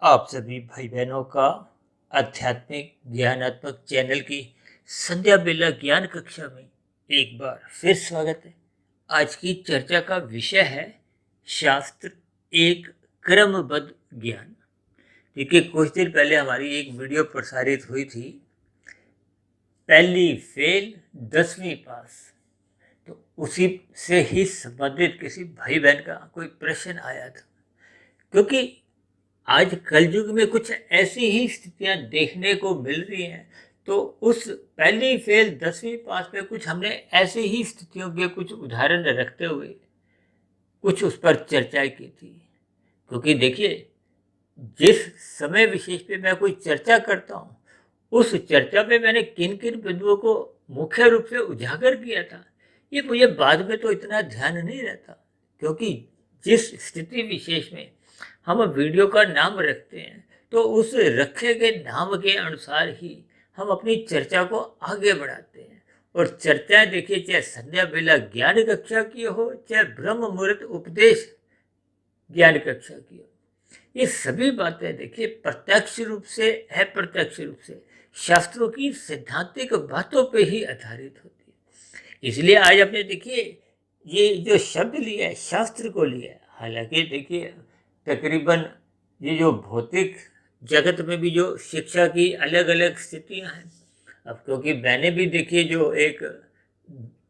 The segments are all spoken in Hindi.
आप सभी भाई बहनों का आध्यात्मिक ज्ञानात्मक चैनल की संध्या बेला ज्ञान कक्षा में एक बार फिर स्वागत है। आज की चर्चा का विषय है शास्त्र एक क्रमबद्ध ज्ञान। देखिए, कुछ दिन पहले हमारी एक वीडियो प्रसारित हुई थी, पहली फेल 10वीं पास। तो उसी से ही संबंधित किसी भाई बहन का कोई प्रश्न आया था, क्योंकि आज कलयुग में कुछ ऐसी ही स्थितियां देखने को मिल रही हैं। तो उस पहली फेल 10वीं पास में कुछ हमने ऐसी ही स्थितियों के कुछ उदाहरण रखते हुए कुछ उस पर चर्चा की थी। क्योंकि देखिए, जिस समय विशेष पे मैं कोई चर्चा करता हूँ, उस चर्चा में मैंने किन किन बिंदुओं को मुख्य रूप से उजागर किया था, ये मुझे बाद में तो इतना ध्यान नहीं रहता। क्योंकि जिस स्थिति विशेष में हम वीडियो का नाम रखते हैं, तो उस रखे गए नाम के अनुसार ही हम अपनी चर्चा को आगे बढ़ाते हैं। और चर्चाएं देखिए, चाहे संध्या बेला ज्ञान कक्षा की हो, चाहे ब्रह्म मुहूर्त उपदेश ज्ञान कक्षा की हो, ये सभी बातें देखिए प्रत्यक्ष रूप से अप्रत्यक्ष रूप से शास्त्रों की सैद्धांतिक बातों पे ही आधारित होती है। इसलिए आज आपने देखिए ये जो शब्द लिया है, शास्त्र को लिया है। हालांकि देखिए, तकरीबन ये जो भौतिक जगत में भी जो शिक्षा की अलग अलग स्थितियां हैं, अब क्योंकि मैंने भी देखिए जो एक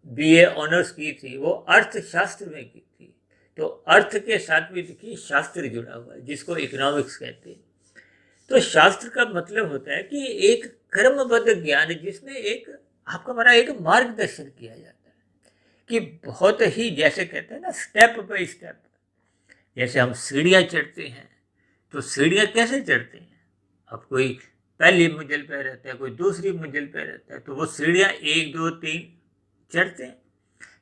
बीए ऑनर्स की थी, वो अर्थशास्त्र में की थी। तो अर्थ के साथ भी देखिए शास्त्र जुड़ा हुआ है, जिसको इकोनॉमिक्स कहते हैं। तो शास्त्र का मतलब होता है कि एक क्रमबद्ध ज्ञान, जिसमें एक आपका हमारा एक मार्गदर्शन किया जाता है कि बहुत ही, जैसे कहते हैं ना, स्टेप बाय स्टेप। जैसे हम सीढ़ियाँ चढ़ते हैं, तो सीढ़ियाँ कैसे चढ़ते हैं? अब कोई पहली मंजिल पे रहता है, कोई दूसरी मंजिल पे रहता है, तो वो सीढ़ियाँ 1 2 3 चढ़ते हैं।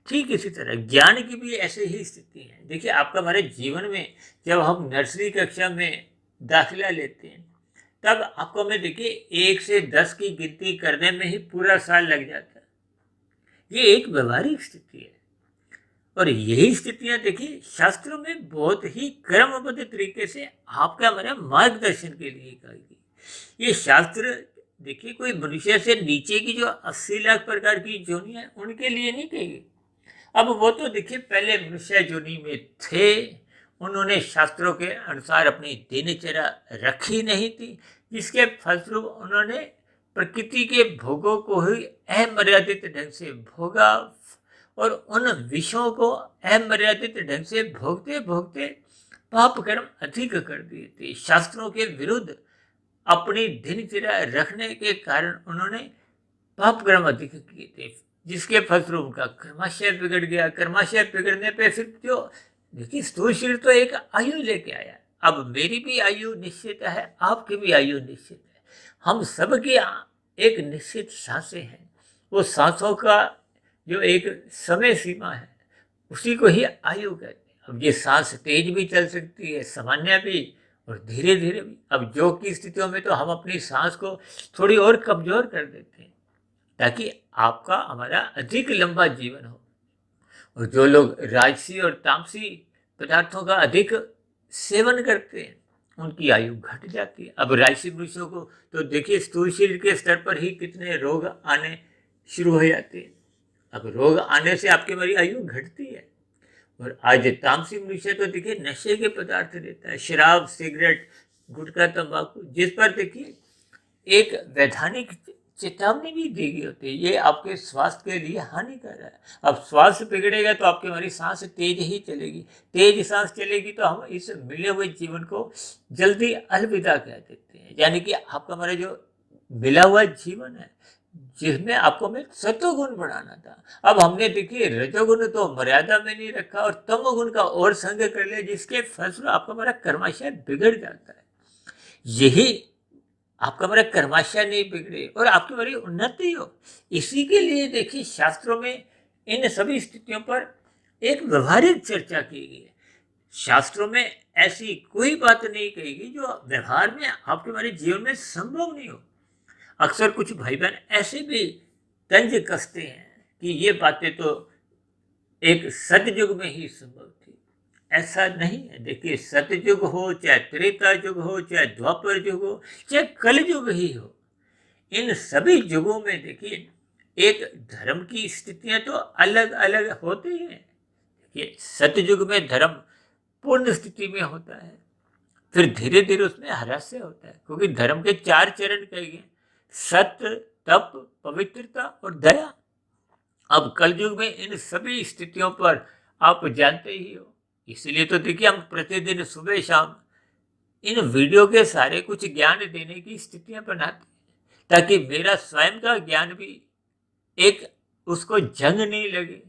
ठीक इसी तरह ज्ञान की भी ऐसे ही स्थिति है। देखिए, आपका हमारे जीवन में जब हम नर्सरी कक्षा में दाखिला लेते हैं, तब आपको हमें देखिए 1 से 10 की गिनती करने में ही पूरा साल लग जाता है। ये एक व्यवहारिक स्थिति है। और यही स्थितियां देखिए शास्त्रों में बहुत ही क्रमबद्ध तरीके से आपका हमारे मार्गदर्शन के लिए कही गई। ये शास्त्र देखिए कोई मनुष्य से नीचे की जो 80 लाख प्रकार की जोनियां हैं, उनके लिए नहीं कही गई। अब वो तो देखिए पहले मनुष्य जोनी में थे, उन्होंने शास्त्रों के अनुसार अपनी दिनचर्या रखी नहीं थी, जिसके फलस्वरूप उन्होंने प्रकृति के भोगों को ही अमर्यादित ढंग से भोगा। और उन विषयों को अमर्यादित ढंग से भोगते भोगते पाप कर्म अधिक कर दिए थे। शास्त्रों के विरुद्ध अपनी दिनचर्या रखने के कारण उन्होंने पाप कर्म अधिक किए थे, जिसके फलस्वरूप उनका कर्माशय बिगड़ गया। कर्माशय बिगड़ने पे फिर जो देखिए, स्थूल शरीर तो एक आयु लेके आया। अब मेरी भी आयु निश्चित है, आपकी भी आयु निश्चित है, हम सब की एक निश्चित सांसें हैं। वो सांसों का जो एक समय सीमा है, उसी को ही आयु कहते हैं। अब ये सांस तेज भी चल सकती है, सामान्य भी, और धीरे धीरे भी। अब योग की स्थितियों में तो हम अपनी सांस को थोड़ी और कमजोर कर देते हैं, ताकि आपका हमारा अधिक लंबा जीवन हो। और जो लोग राजसी और तामसी पदार्थों का अधिक सेवन करते हैं, उनकी आयु घट जाती है। अब राजसी मनुष्यों को तो देखिए स्थूल शरीर के स्तर पर ही कितने रोग आने शुरू हो जाते हैं। अब रोग आने से आपकी हमारी आयु घटती है। और आज तामसी मनुष्य तो देखिए नशे के पदार्थ लेता है, शराब, सिगरेट, गुटखा, तंबाकू, जिस पर देखिए एक वैधानिक चेतावनी भी दी गई होती है, ये आपके स्वास्थ्य के लिए हानिकारक है। अब स्वास्थ्य बिगड़ेगा तो आपकी हमारी सांस तेज ही चलेगी, तेज सांस चलेगी तो हम इस मिले हुए जीवन को जल्दी अलविदा कह देते हैं। यानी कि आपका हमारा जो मिला हुआ जीवन है, जिसमें आपको हमें सत्वगुण बढ़ाना था, अब हमने देखिए रजोगुण तो मर्यादा में नहीं रखा और तमोगुण का और संग कर लिया, जिसके फलस्वरूप आपका हमारा कर्माशय बिगड़ जाता है। यही आपका हमारा कर्माशय नहीं बिगड़े और आपकी हमारी उन्नति हो, इसी के लिए देखिए शास्त्रों में इन सभी स्थितियों पर एक व्यवहारिक चर्चा की गई है। शास्त्रों में ऐसी कोई बात नहीं कही गई जो व्यवहार में आपके हमारे जीवन में संभव नहीं हो। अक्सर कुछ भाई बहन ऐसे भी तंज कसते हैं कि ये बातें तो एक सतयुग में ही संभव थी। ऐसा नहीं है। देखिए, सतयुग हो, चाहे त्रेता युग हो, चाहे द्वापर युग हो, चाहे कल युग ही हो, इन सभी युगों में देखिए एक धर्म की स्थितियां तो अलग अलग होती हैं। देखिए, सतयुग में धर्म पूर्ण स्थिति में होता है, फिर धीरे धीरे उसमें ह्रास्य होता है, क्योंकि धर्म के 4 चरण कहे गए, सत्य, तप, पवित्रता और दया। अब कलयुग में इन सभी स्थितियों पर आप जानते ही हो, इसलिए तो देखिए हम प्रतिदिन सुबह शाम इन वीडियो के सारे कुछ ज्ञान देने की स्थितियां बनाते हैं, ताकि मेरा स्वयं का ज्ञान भी एक उसको जंग नहीं लगे,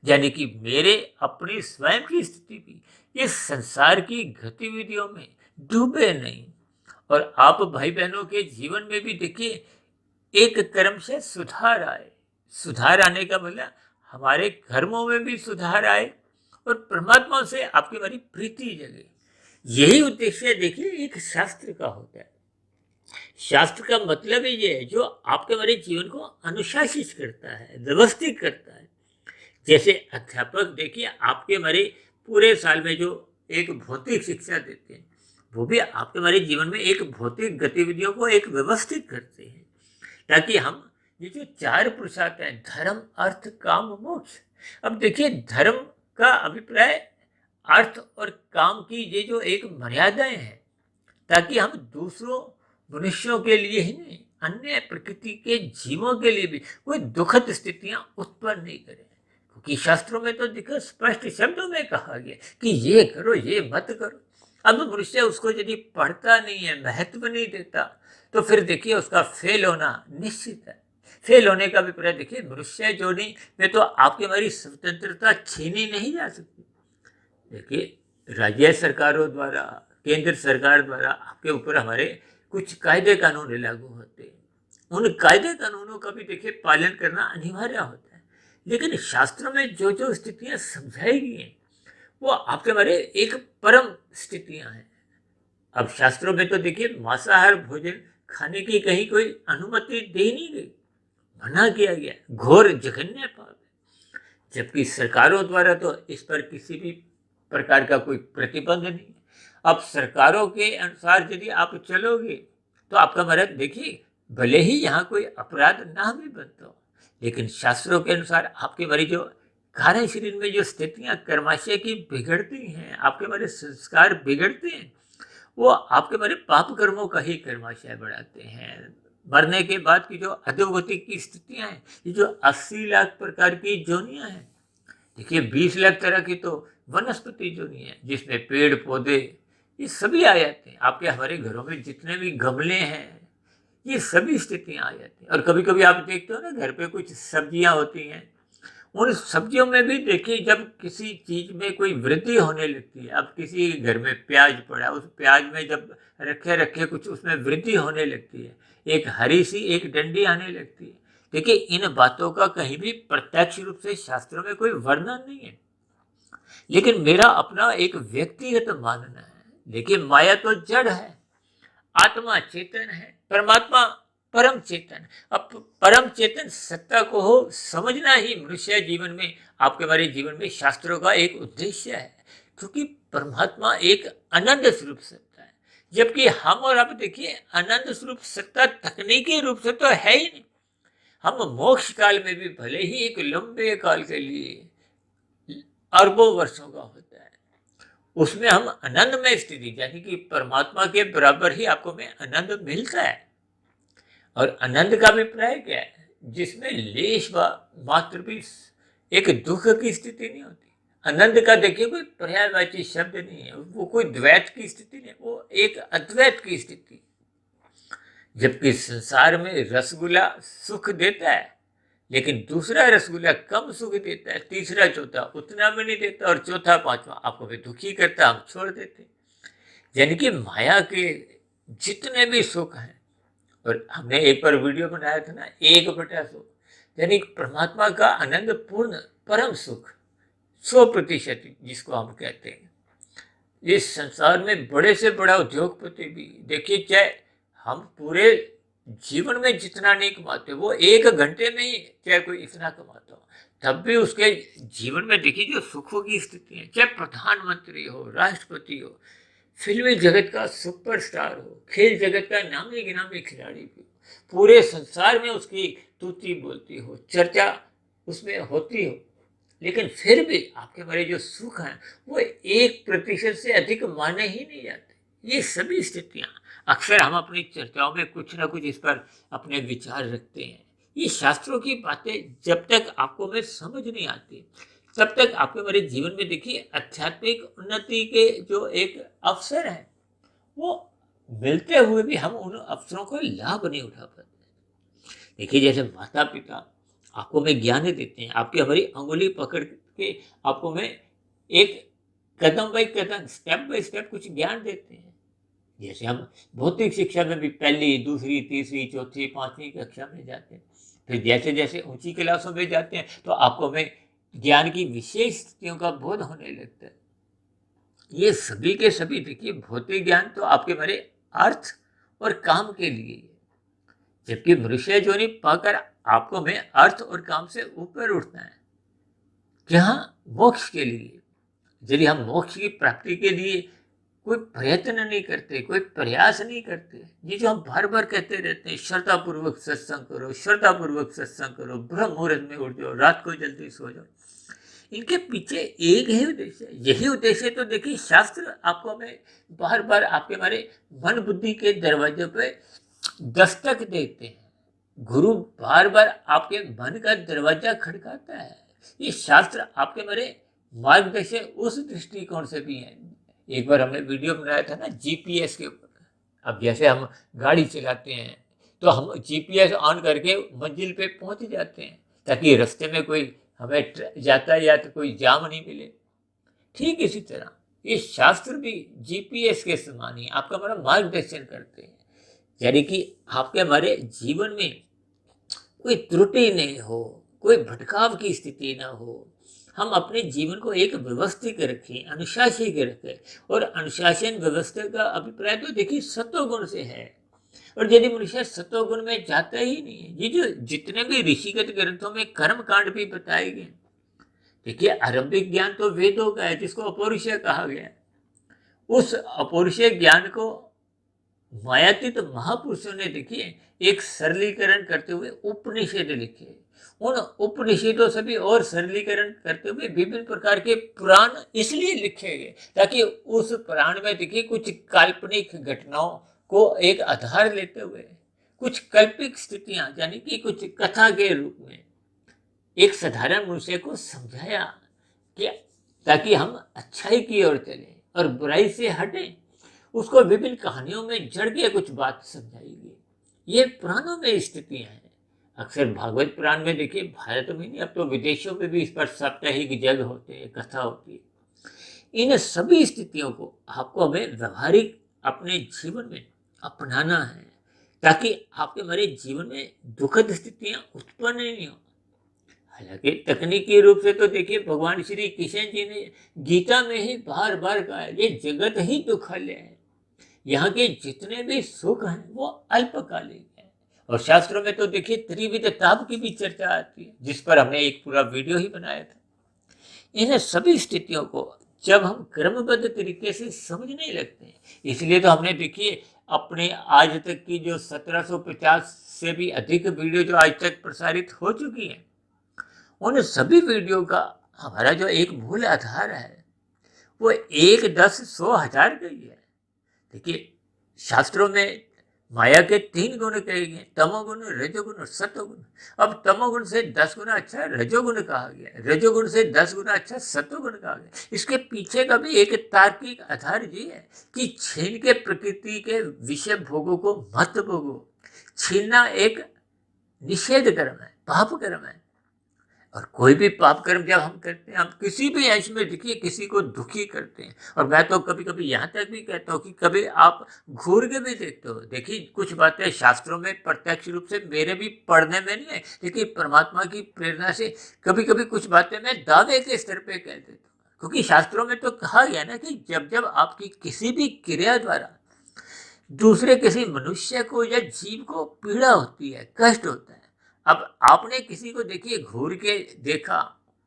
यानी कि मेरे अपनी स्वयं की स्थिति भी इस संसार की गतिविधियों में डूबे नहीं। और आप भाई बहनों के जीवन में भी देखिए एक कर्म से सुधार आए। सुधार आने का मतलब हमारे कर्मों में भी सुधार आए और परमात्मा से आपकी हमारी प्रीति जगे। यही उद्देश्य देखिए एक शास्त्र का होता है। शास्त्र का मतलब ही ये है जो आपके हमारे जीवन को अनुशासित करता है, व्यवस्थित करता है। जैसे अध्यापक देखिए आपके हमारे पूरे साल में जो एक भौतिक शिक्षा देते हैं, वो भी आपके हमारे जीवन में एक भौतिक गतिविधियों को एक व्यवस्थित करते हैं, ताकि हम ये जो 4 पुरुषार्थ हैं, धर्म, अर्थ, काम, मोक्ष। अब देखिए धर्म का अभिप्राय अर्थ और काम की ये जो एक मर्यादाएं हैं, ताकि हम दूसरों मनुष्यों के लिए ही नहीं, अन्य प्रकृति के जीवों के लिए भी कोई दुखद स्थितियां उत्पन्न नहीं करें। क्योंकि शास्त्रों में तो देखो स्पष्ट शब्दों में कहा गया कि ये करो, ये मत करो। अब मनुष्य उसको यदि पढ़ता नहीं है, महत्व नहीं देता, तो फिर देखिए उसका फेल होना निश्चित है। फेल होने का अभिप्राय देखिए मनुष्य जो नहीं में तो आपकी हमारी स्वतंत्रता छीनी नहीं जा सकती। देखिए राज्य सरकारों द्वारा, केंद्र सरकार द्वारा आपके ऊपर हमारे कुछ कायदे कानून लागू होते हैं, उन कायदे कानूनों का भी देखिए पालन करना अनिवार्य होता है। लेकिन शास्त्रों में जो जो स्थितियां समझाई गई हैं वो आपके हमारे एक परम स्थितियां हैं। अब शास्त्रों में तो देखिए मांसाहार भोजन खाने की कहीं कोई अनुमति दे नहीं गई, मना किया गया, घोर जघन्य पाप है। जबकि सरकारों द्वारा तो इस पर किसी भी प्रकार का कोई प्रतिबंध नहीं है। अब सरकारों के अनुसार यदि आप चलोगे तो आपका मर्द देखिए भले ही यहाँ कोई अपराध ना भी बनता हो, लेकिन शास्त्रों के अनुसार आपके हमारी जो कार्य शरीर में जो स्थितियां कर्माशय की बिगड़ती हैं, आपके हमारे संस्कार बिगड़ते हैं, वो आपके हमारे पाप कर्मों का ही कर्माशय बढ़ाते हैं। मरने के बाद की जो अधोगति की स्थितियां हैं, ये जो 80 लाख प्रकार की जोनियां हैं, देखिए 20 लाख तरह की तो वनस्पति जोनी है, जिसमें पेड़ पौधे ये सभी आ जाते हैं। आपके हमारे घरों में जितने भी गमले हैं, ये सभी स्थितियां आ जाती हैं। और कभी कभी आप देखते हो ना घर पे कुछ सब्जियां होती हैं, उन सब्जियों में भी देखिए जब किसी चीज में कोई वृद्धि होने लगती है, अब किसी घर में प्याज पड़ा, उस प्याज में जब रखे रखे कुछ उसमें वृद्धि होने लगती है, एक हरी सी एक डंडी आने लगती है। देखिए इन बातों का कहीं भी प्रत्यक्ष रूप से शास्त्रों में कोई वर्णन नहीं है, लेकिन मेरा अपना एक व्यक्तिगत मानना है। देखिए माया तो जड़ है, आत्मा चेतन है, परमात्मा परम चेतन। अब परम चेतन सत्ता को हो समझना ही मनुष्य जीवन में, आपके हमारे जीवन में शास्त्रों का एक उद्देश्य है, क्योंकि परमात्मा एक अनंत स्वरूप सत्ता है, जबकि हम और आप देखिए अनंत स्वरूप सत्ता तकनीकी रूप से तो है ही नहीं। हम मोक्ष काल में भी भले ही एक लंबे काल के लिए अरबों वर्षों का होता है, उसमें हम आनंदमय स्थिति यानी कि परमात्मा के बराबर ही आपको में आनंद मिलता है। और आनंद का अभिप्राय क्या है, जिसमें लेश व मात्र भी एक दुख की स्थिति नहीं होती। आनंद का देखिए कोई पर्यायवाची शब्द नहीं है, वो कोई द्वैत की स्थिति नहीं, वो एक अद्वैत की स्थिति। जबकि संसार में रसगुल्ला सुख देता है, लेकिन दूसरा रसगुल्ला कम सुख देता है, तीसरा चौथा उतना भी नहीं देता, और चौथा पांचवा आपको भी दुखी करता, हम छोड़ देते। यानी कि माया के जितने भी सुख हैं, और हमने एक बार वीडियो बनाया था ना 1/100, यानी परमात्मा का आनंद पूर्ण परम सुख 100% जिसको हम कहते हैं। इस संसार में बड़े से बड़ा उद्योगपति भी देखिए, चाहे हम पूरे जीवन में जितना नहीं कमाते वो 1 घंटे में ही चाहे कोई इतना कमाता हो तब भी उसके जीवन में देखिए जो सुखों की स्थिति है, चाहे प्रधानमंत्री हो, राष्ट्रपति हो, फिल्मी जगत का सुपरस्टार हो, खेल जगत का नामी गिनामी खिलाड़ी भी हो, पूरे संसार में उसकी तूती बोलती हो, चर्चा उसमें होती हो, लेकिन फिर भी आपके मेरे जो सुख हैं वो 1% से अधिक माने ही नहीं जाते। ये सभी स्थितियां अक्सर हम अपनी चर्चाओं में कुछ ना कुछ इस पर अपने विचार रखते हैं। ये शास्त्रों की बातें जब तक आपको में समझ नहीं आती तब तक आपके मेरे जीवन में देखिए आध्यात्मिक उन्नति के जो एक अवसर है वो मिलते हुए भी हम उन अवसरों का लाभ नहीं उठा पाते। देखिए जैसे माता पिता आपको में ज्ञान देते हैं, आपकी हमारी अंगुली पकड़ के आपको में एक कदम बाई कदम स्टेप बाई स्टेप कुछ ज्ञान देते हैं। जैसे हम भौतिक शिक्षा में भी पहली, दूसरी, तीसरी, चौथी, 5वीं कक्षा में जाते हैं, फिर जैसे जैसे ऊंची क्लासों में जाते हैं तो आपको में ज्ञान की विशेष स्थितियों का बोध होने लगता है। ये सभी के सभी देखिए भौतिक ज्ञान तो आपके हमारे अर्थ और काम के लिए है, जबकि मनुष्य जो नहीं पाकर आपको में अर्थ और काम से ऊपर उठना है, जहाँ मोक्ष के लिए। यदि हम मोक्ष की प्राप्ति के लिए कोई प्रयत्न नहीं करते, कोई प्रयास नहीं करते, ये जो हम बार बार कहते रहते हैं श्रद्धापूर्वक सत्संग करो, श्रद्धापूर्वक सत्संग करो, ब्रह्म मुहूर्त में उठ जाओ, रात को जल्दी सो जाओ, इनके पीछे एक ही उद्देश्य है। यही उद्देश्य तो देखिए शास्त्र आपको हमें बार बार आपके हमारे मन बुद्धि के दरवाजे पे दस्तक देते हैं। गुरु बार बार आपके मन का दरवाजा खड़काता है। ये शास्त्र आपके मेरे मार्गदर्शन उस दृष्टिकोण से भी है। एक बार हमने वीडियो बनाया था ना जीपीएस के ऊपर। अब जैसे हम गाड़ी चलाते हैं तो हम जीपीएस ऑन करके मंजिल पे पहुंच जाते हैं ताकि रास्ते में कोई हमें यातायात तो कोई जाम नहीं मिले। ठीक इसी तरह ये शास्त्र भी जीपीएस के समान ही आपका हमारा मार्गदर्शन करते हैं, यानी कि आपके हमारे जीवन में कोई त्रुटि नहीं हो, कोई भटकाव की स्थिति ना हो। हम अपने जीवन को एक व्यवस्थित रखें, अनुशासित रखें, और अनुशासन व्यवस्था का अभिप्राय तो देखिए सत्वगुण से है। और यदि मनुष्य सत्वगुण में जाता ही नहीं है, ये जो जितने भी ऋषिगत ग्रंथों में कर्म कांड भी बताए गए, देखिए आरंभिक ज्ञान तो वेदों का है जिसको अपौरुषेय कहा गया है। उस अपौरुषेय ज्ञान को मायातीत महापुरुषों ने देखिए एक सरलीकरण करते हुए उपनिषद लिखे। उन उपनिषदों से भी और सरलीकरण करते हुए विभिन्न प्रकार के पुराण इसलिए लिखे गए ताकि उस पुराण में देखिए कुछ काल्पनिक घटनाओं को एक आधार लेते हुए कुछ कल्पित स्थितियां यानी कि कुछ कथा के रूप में एक साधारण मनुष्य को समझाया कि ताकि हम अच्छाई की ओर चलें और बुराई से हटें। उसको विभिन्न कहानियों में जड़ के कुछ बात समझाई गई। ये पुराणों में स्थितियां हैं। अक्सर भागवत पुराण में देखिए भारत में नहीं, अब तो विदेशों में भी इस पर साप्ताहिक जग होते हैं, कथा होती है। इन सभी स्थितियों को आपको हमें व्यवहारिक अपने जीवन में अपनाना है ताकि आपके हमारे जीवन में दुखद स्थितियां उत्पन्न नहीं हो। हालांकि तकनीकी रूप से तो देखिए भगवान श्री कृष्ण जी ने गीता में ही बार बार कहा है ये जगत ही दुखालय है, यहाँ के जितने भी सुख हैं वो अल्पकालिक है। और शास्त्रों में तो देखिए त्रिविध ताप की भी चर्चा आती है जिस पर हमने एक पूरा वीडियो ही बनाया था। इन सभी स्थितियों को जब हम क्रमबद्ध तरीके से समझने लगते हैं, इसलिए तो हमने देखिए अपने आज तक की जो 1750 से भी अधिक वीडियो जो आज तक प्रसारित हो चुकी है, उन सभी वीडियो का हमारा जो एक मूल आधार है वो 1, 10, 100, 1000 का ही है। देखिए शास्त्रों में माया के 3 गुण कहे गए, तमोगुण, रजोगुण और सत्वगुण। अब तमोगुण से 10 गुना अच्छा रजोगुण कहा गया, रजोगुण से 10 गुना अच्छा सत्वगुण कहा गया। इसके पीछे का भी एक तार्किक आधार ये है कि छीन के प्रकृति के विषय भोगों को मत भोगो। छीनना एक निषेध कर्म है, पाप कर्म है। और कोई भी पाप कर्म जब हम करते हैं, हम किसी भी अंश में देखिए किसी को दुखी करते हैं। और मैं तो कभी कभी यहाँ तक भी कहता हूँ कि कभी आप घूर के भी देखते हो। देखिए कुछ बातें शास्त्रों में प्रत्यक्ष रूप से मेरे भी पढ़ने में नहीं है, लेकिन परमात्मा की प्रेरणा से कभी कभी कुछ बातें मैं दावे के स्तर पर कह देता हूँ। क्योंकि शास्त्रों में तो कहा गया ना कि जब जब आपकी किसी भी क्रिया द्वारा दूसरे किसी मनुष्य को या जीव को पीड़ा होती है, कष्ट होता है। अब आपने किसी को देखिए घूर के देखा,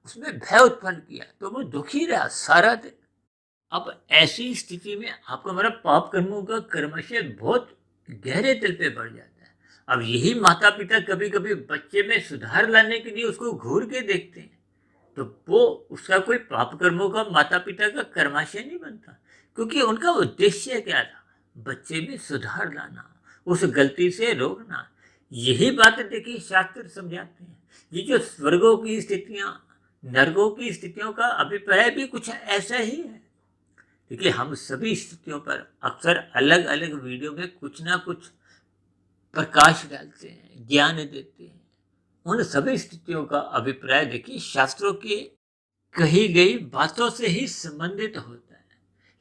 उसमें भय उत्पन्न किया, तो वो दुखी रहा सारा दिन। अब ऐसी स्थिति में आपका हमारा पाप कर्मों का कर्मशय बहुत गहरे तल पे बढ़ जाता है। अब यही माता पिता कभी कभी बच्चे में सुधार लाने के लिए उसको घूर के देखते हैं, तो वो उसका कोई पाप कर्मों का माता पिता का कर्माशय नहीं बनता, क्योंकि उनका उद्देश्य क्या था? बच्चे में सुधार लाना, उस गलती से रोकना। यही बात देखिए शास्त्र समझाते हैं। ये जो स्वर्गों की स्थितियां, नरकों की स्थितियों का अभिप्राय भी कुछ ऐसा ही है। देखिए हम सभी स्थितियों पर अक्सर अलग अलग वीडियो में कुछ ना कुछ प्रकाश डालते हैं, ज्ञान देते हैं। उन सभी स्थितियों का अभिप्राय देखिए शास्त्रों के कही गई बातों से ही संबंधित होता है।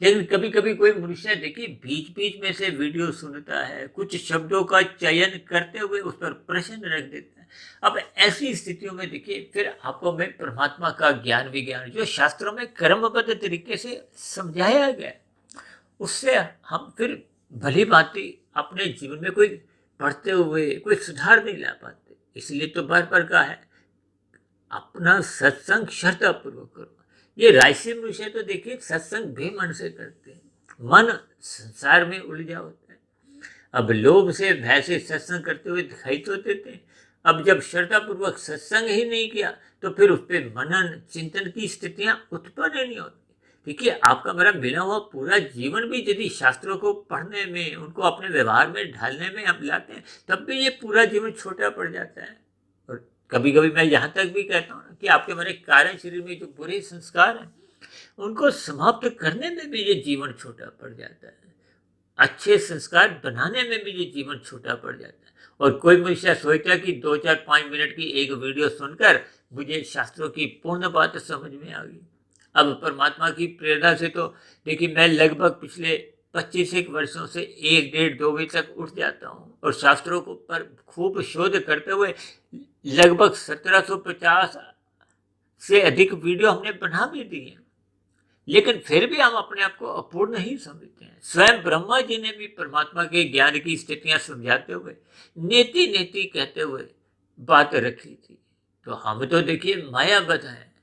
लेकिन कभी कभी कोई मनुष्य देखिए बीच बीच में से वीडियो सुनता है, कुछ शब्दों का चयन करते हुए उस पर प्रश्न रख देता है। अब ऐसी स्थितियों में देखिए फिर आपको मैं परमात्मा का ज्ञान विज्ञान जो शास्त्रों में क्रमबद्ध तरीके से समझाया गया है, उससे हम फिर भली भांति अपने जीवन में कोई पढ़ते हुए कोई सुधार नहीं ला पाते। इसलिए तो बार बार कहा है, अपना सत्संग श्रद्धा पूर्वक करो। ये राशि मनुष्य तो देखिए सत्संग भी मन से करते हैं, मन संसार में उलझा होता है। अब लोभ से भय से सत्संग करते हुए दिखाई तो देते हैं। अब जब श्रद्धा पूर्वक सत्संग ही नहीं किया तो फिर उस पर मनन चिंतन की स्थितियां उत्पन्न नहीं होती। देखिए आपका मेरा मिला हुआ पूरा जीवन भी यदि शास्त्रों को पढ़ने में, उनको अपने व्यवहार में ढालने में हम लाते हैं, तब भी ये पूरा जीवन छोटा पड़ जाता है। और कभी कभी मैं यहाँ तक भी कहता हूँ कि आपके मेरे कारण शरीर में जो बुरे संस्कार हैं, उनको समाप्त करने में भी ये जीवन छोटा पड़ जाता है। अच्छे संस्कार बनाने में भी ये जीवन छोटा पड़ जाता है। और कोई मनुष्य सोचता है कि 2-4-5 मिनट की एक वीडियो सुनकर मुझे शास्त्रों की पूर्ण बात समझ में आ गई। अब परमात्मा की प्रेरणा से तो देखिए मैं लगभग पिछले 25 एक वर्षों से 1-1.5-2 बजे तक उठ जाता हूँ और शास्त्रों को पर खूब शोध करते हुए लगभग 1750 से अधिक वीडियो हमने बना भी दी है। लेकिन फिर भी हम अपने आप को अपूर्ण ही समझते हैं। स्वयं ब्रह्मा जी ने भी परमात्मा के ज्ञान की स्थितियां समझाते हुए नेति नेति कहते हुए बात रखी थी। तो हम तो देखिए मायाबद्ध हैं,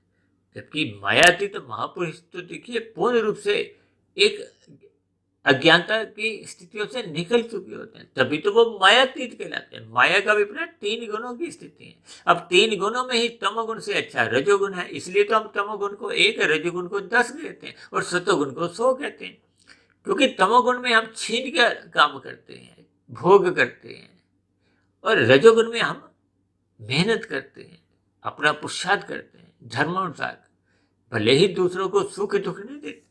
जबकि मायातीत महापुरुष तो देखिए पूर्ण रूप से एक अज्ञानता की स्थितियों से निकल चुके होते हैं, तभी तो वो मायातीत कहलाते हैं। माया का विपरीत 3 गुणों की स्थिति है। अब 3 गुणों में ही तमोगुण से अच्छा रजोगुण है, इसलिए तो हम तमोगुण को 1, रजोगुण को 10 कहते हैं और सतोगुण को 100 कहते हैं। क्योंकि तमोगुण में हम छीन कर काम करते हैं, भोग करते हैं, और रजोगुण में हम मेहनत करते हैं, अपना पुरुषार्थ करते हैं धर्मानुसार, भले ही दूसरों को सुख दुख नहीं देते।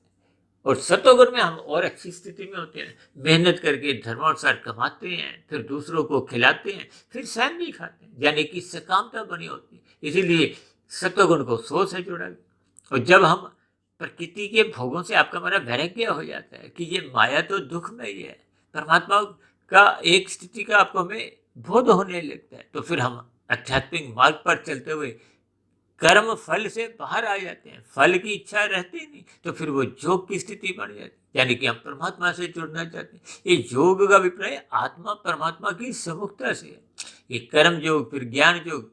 और सतोगुण में हम और अच्छी स्थिति में होते हैं, मेहनत करके धर्मानुसार कमाते हैं, फिर दूसरों को खिलाते हैं, फिर स्वयं भी खाते हैं, यानी कि सकामता बनी होती है। इसीलिए सतोगुण को 100 से जोड़ा गया। और जब हम प्रकृति के भोगों से आपका हमारा वैराग्य हो जाता है कि ये माया तो दुख में ही है, परमात्मा का एक स्थिति का आपको हमें बोध होने लगता है, तो फिर हम आध्यात्मिक मार्ग पर चलते हुए कर्म फल से बाहर आ जाते हैं। फल की इच्छा रहती नहीं, तो फिर वो योग की स्थिति बन जाती है, यानी कि हम परमात्मा से जुड़ना चाहते हैं। ये योग का अभिप्राय आत्मा परमात्मा की सम्मुखता से है। ये कर्म योग, फिर ज्ञान योग,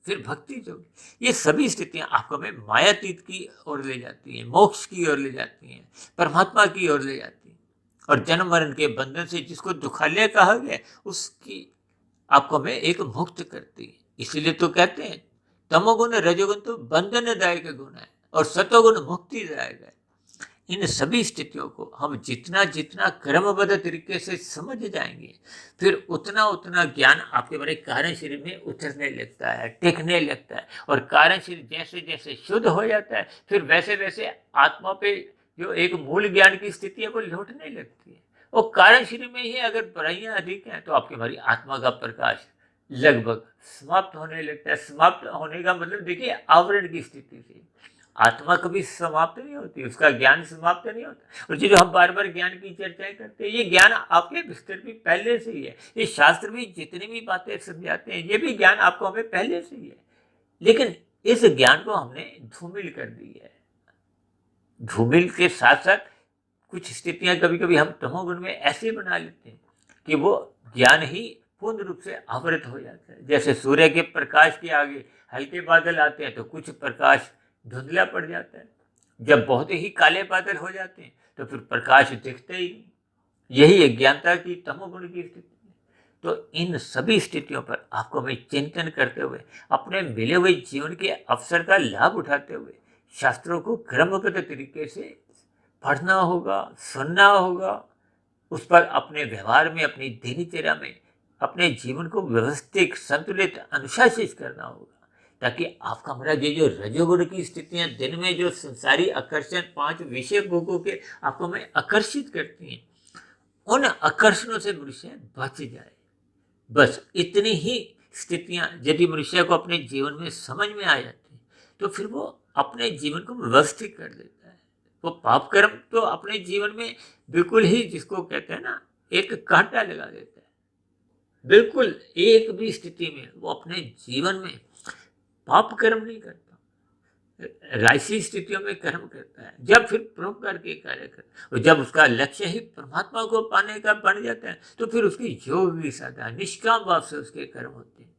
फिर भक्ति योग, ये सभी स्थितियां आपको हमें मायातीत की ओर ले जाती हैं, मोक्ष की ओर ले जाती हैं, परमात्मा की ओर ले जाती हैं। और जन्म मरण के बंधन से जिसको दुखालय कहा गया, उसकी आपको हमें एक मुक्त करती है। इसीलिए तो कहते हैं तमोगुण रजोगुण तो बंधनदायक गुण है और सतोगुण मुक्तिदायक है। इन सभी स्थितियों को हम जितना जितना क्रमबद्ध तरीके से समझ जाएंगे, फिर उतना उतना ज्ञान आपके बड़े कारण शरीर में उतरने लगता है, टिकने लगता है। और कारण शरीर जैसे जैसे शुद्ध हो जाता है, फिर वैसे वैसे आत्मा पे जो एक मूल ज्ञान की स्थिति है वो लौटने लगती है। और कारण शरीर में ही अगर बुराइयां अधिक हैं तो आपकी हमारी आत्मा का प्रकाश लगभग समाप्त होने लगता है। समाप्त होने का मतलब देखिए आवरण की स्थिति से। आत्मा कभी समाप्त नहीं होती, उसका ज्ञान समाप्त नहीं होता। और जो हम बार बार ज्ञान की चर्चाएं करते हैं, ये ज्ञान आपके बिस्तर भी पहले से ही है। ये शास्त्र भी जितनी भी बातें समझाते हैं, ये भी ज्ञान आपको हमें पहले से ही है। लेकिन इस ज्ञान को हमने धूमिल कर दी है। धूमिल के साथ साथ कुछ स्थितियां कभी कभी हम तमोगुण में ऐसे बना लेते हैं कि वो ज्ञान ही पूर्ण रूप से आवृत हो जाता है। जैसे सूर्य के प्रकाश के आगे हल्के बादल आते हैं तो कुछ प्रकाश धुंधला पड़ जाता है। जब बहुत ही काले बादल हो जाते हैं तो फिर प्रकाश दिखते ही नहीं। यही अज्ञानता की तमोगुण की स्थिति है। तो इन सभी स्थितियों पर आपको मैं चिंतन करते हुए अपने मिले हुए जीवन के अवसर का लाभ उठाते हुए शास्त्रों को क्रमबद्ध तरीके से पढ़ना होगा, सुनना होगा, उस पर अपने व्यवहार में, अपनी दिनचर्या में, अपने जीवन को व्यवस्थित, संतुलित, अनुशासित करना होगा, ताकि आपका हमारा ये जो रजोगुण की स्थितियां दिन में जो संसारी आकर्षण 5 विषय भोगों के आपको मैं आकर्षित करती हैं, उन आकर्षणों से मनुष्य बच जाए। बस इतनी ही स्थितियां यदि मनुष्य को अपने जीवन में समझ में आ जाती तो फिर वो अपने जीवन को व्यवस्थित कर देता है। वो पाप कर्म तो अपने जीवन में बिल्कुल ही, जिसको कहते हैं ना, एक कांटा लगा देता है। बिल्कुल एक भी स्थिति में वो अपने जीवन में पाप कर्म नहीं करता, राशि स्थितियों में कर्म करता है। जब फिर परोपकार के कार्य करता है और जब उसका लक्ष्य ही परमात्मा को पाने का बन जाता है तो फिर उसकी योग भी साधा, निष्काम भाव से उसके कर्म होते हैं।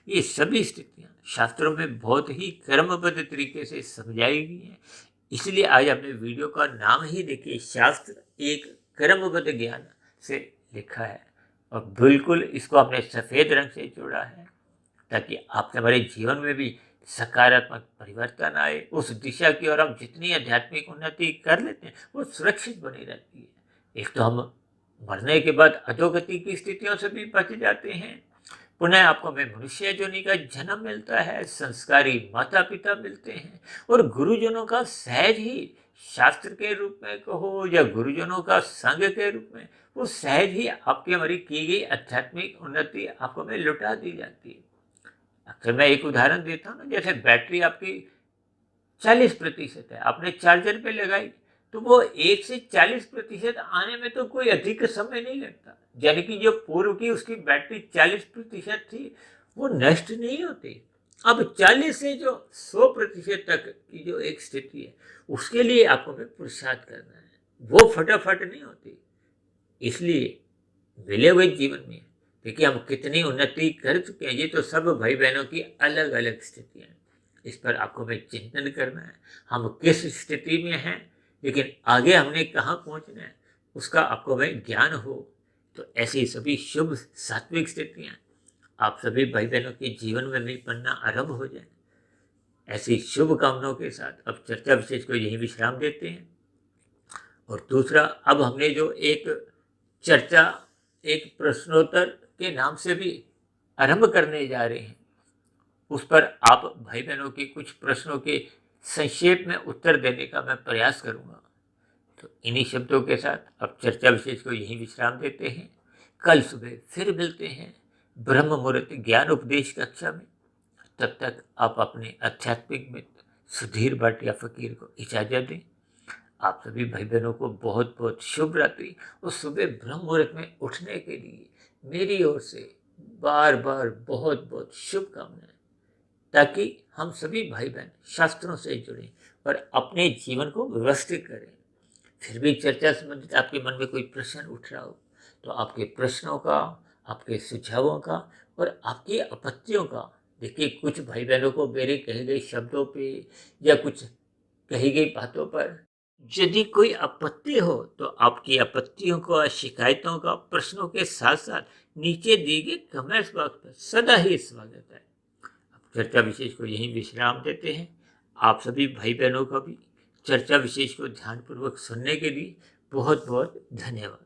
ये सभी स्थितियां शास्त्रों में बहुत ही कर्मबद्ध तरीके से समझाई गई हैं। इसलिए आज हमने वीडियो का नाम ही देखिए, शास्त्र एक कर्मबद्ध ज्ञान से लिखा है, और बिल्कुल इसको हमने सफ़ेद रंग से जोड़ा है ताकि आपके हमारे जीवन में भी सकारात्मक परिवर्तन आए। उस दिशा की ओर हम जितनी आध्यात्मिक उन्नति कर लेते हैं वो सुरक्षित बनी रहती है। एक तो हम मरने के बाद अधोगति की स्थितियों से भी बच जाते हैं। पुनः आपको में मनुष्य योनि का जन्म मिलता है, संस्कारी माता पिता मिलते हैं, और गुरुजनों का सहज ही, शास्त्र के रूप में कहो या गुरुजनों का संग के रूप में, वो सहज ही आपकी हमारी की गई आध्यात्मिक उन्नति आपको में लुटा दी जाती है। अक्सर मैं एक उदाहरण देता हूँ ना, जैसे बैटरी आपकी 40% है, आपने चार्जर पे लगाई तो वो 1 से 40% आने में तो कोई अधिक समय नहीं लगता। यानी कि जो पूर्व की उसकी बैटरी 40% थी वो नष्ट नहीं होती। अब 40 से जो 100% तक की जो एक स्थिति है उसके लिए आपको फिर पुरुषार्थ करना है, वो फटाफट नहीं होती। इसलिए मिले हुए जीवन में देखिए हम कितनी उन्नति कर चुके हैं। ये तो सब भाई बहनों की अलग अलग स्थितियाँ हैं, इस पर आपको में चिंतन करना है। हम किस स्थिति में हैं, लेकिन आगे हमने कहाँ पहुँचना है उसका आपको में ज्ञान हो, तो ऐसी सभी शुभ सात्विक स्थितियाँ आप सभी भाई बहनों के जीवन में भी बनना आरंभ हो जाए। ऐसी शुभ कामनाओं के साथ अब चर्चा विशेष को यही विश्राम देते हैं। और दूसरा, अब हमने जो एक चर्चा एक प्रश्नोत्तर के नाम से भी आरंभ करने जा रहे हैं, उस पर आप भाई बहनों के कुछ प्रश्नों के संक्षेप में उत्तर देने का मैं प्रयास करूंगा। तो इन्हीं शब्दों के साथ अब चर्चा विशेष को यहीं विश्राम देते हैं। कल सुबह फिर मिलते हैं ब्रह्म मुहूर्त ज्ञान उपदेश कक्षा में। तब तक आप अपने आध्यात्मिक मित्र सुधीर भाटिया फकीर को इजाज़त दें। आप सभी भाई बहनों को बहुत बहुत शुभ रात्रि, और सुबह ब्रह्म मुहूर्त में उठने के लिए मेरी ओर से बार बार बहुत बहुत शुभकामनाएं, ताकि हम सभी भाई बहन शास्त्रों से जुड़ें और अपने जीवन को व्यवस्थित करें। फिर भी चर्चा संबंधित आपके मन में कोई प्रश्न उठ रहा हो तो आपके प्रश्नों का, आपके सुझावों का और आपकी आपत्तियों का, देखिए कुछ भाई बहनों को मेरे कहे गए शब्दों पे या कुछ कही गई बातों पर यदि कोई आपत्ति हो तो आपकी आपत्तियों का, शिकायतों का, प्रश्नों के साथ साथ नीचे दिए गए कमेंट्स बॉक्स पर सदा ही स्वागत है। अब चर्चा विशेष को यहीं विश्राम देते हैं। आप सभी भाई बहनों का भी चर्चा विशेष को ध्यानपूर्वक सुनने के लिए बहुत बहुत धन्यवाद।